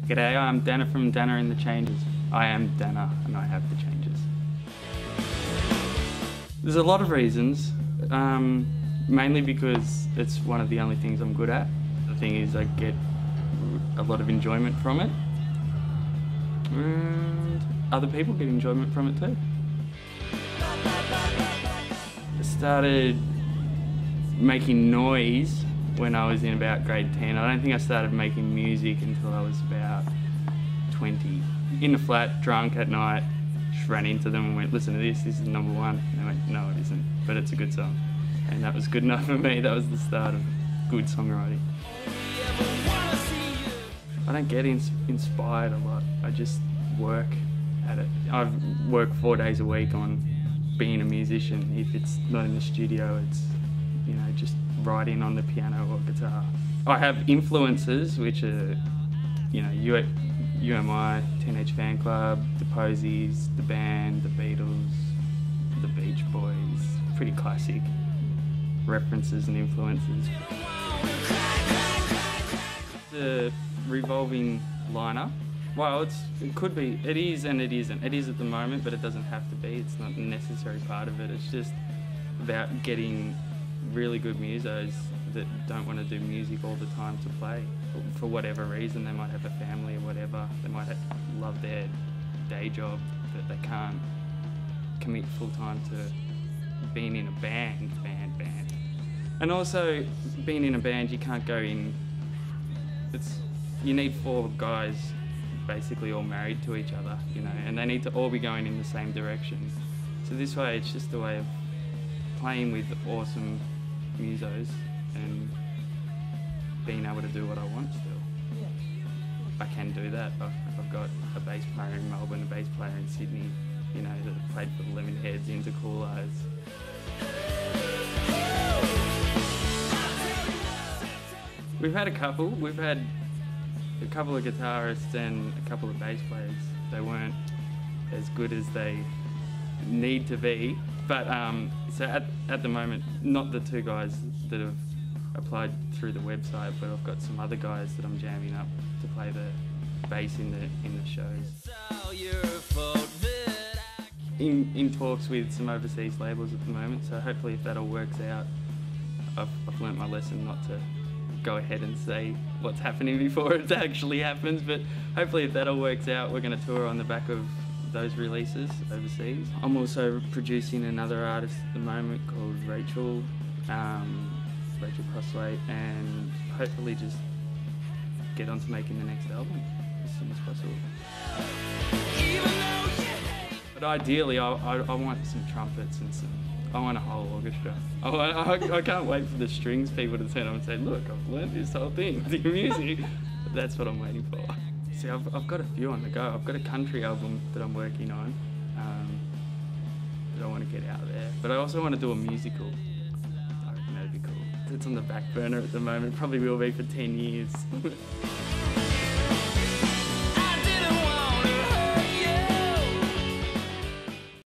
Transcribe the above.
G'day, I'm Danna from Danna The Changes. I am Danna and I have the changes. There's a lot of reasons, mainly because it's one of the only things I'm good at. The thing is I get a lot of enjoyment from it, and other people get enjoyment from it too. I started making noise when I was in about grade 10. I don't think I started making music until I was about 20. In the flat, drunk at night, just ran into them and went, listen to this is number one. And they went, no it isn't, but it's a good song. And that was good enough for me. That was the start of good songwriting. I don't get inspired a lot. I just work at it. I've worked 4 days a week on being a musician. If it's not in the studio, it's, you know, just writing on the piano or guitar. I have influences which are, you know, UMI, Teenage Fan Club, the Posies, the band, the Beatles, the Beach Boys, pretty classic references and influences. The revolving liner, well, it could be, it is and it isn't. It is at the moment, but it doesn't have to be. It's not a necessary part of it. It's just about getting really good musos that don't want to do music all the time to play. For whatever reason, they might have a family or whatever. They might love their day job, but they can't commit full time to being in a band. And also, being in a band, you can't go in, you need 4 guys basically all married to each other, you know, and they need to all be going in the same direction. So this way, it's just a way of playing with awesome musos and being able to do what I want still. Yeah. I can do that. If I've got a bass player in Melbourne, a bass player in Sydney, you know, that have played for the Lemonheads, Into Cool Eyes. We've had a couple of guitarists and a couple of bass players. They weren't as good as they need to be, but so at the moment, not the 2 guys that have applied through the website, but I've got some other guys that I'm jamming up to play the bass in the shows. In talks with some overseas labels at the moment, so hopefully if that all works out, I've learnt my lesson not to go ahead and say what's happening before it actually happens, but hopefully if that all works out, we're going to tour on the back of those releases overseas. I'm also producing another artist at the moment called Rachel Crossway, and hopefully just get on to making the next album as soon as possible. But ideally, I want some trumpets and I want a whole orchestra. I can't wait for the strings people to turn up and say, look, I've learned this whole thing with your music. That's what I'm waiting for. See, I've got a few on the go. I've got a country album that I'm working on that I want to get out there. But I also want to do a musical. I reckon that'd be cool. It's on the back burner at the moment. Probably will be for 10 years.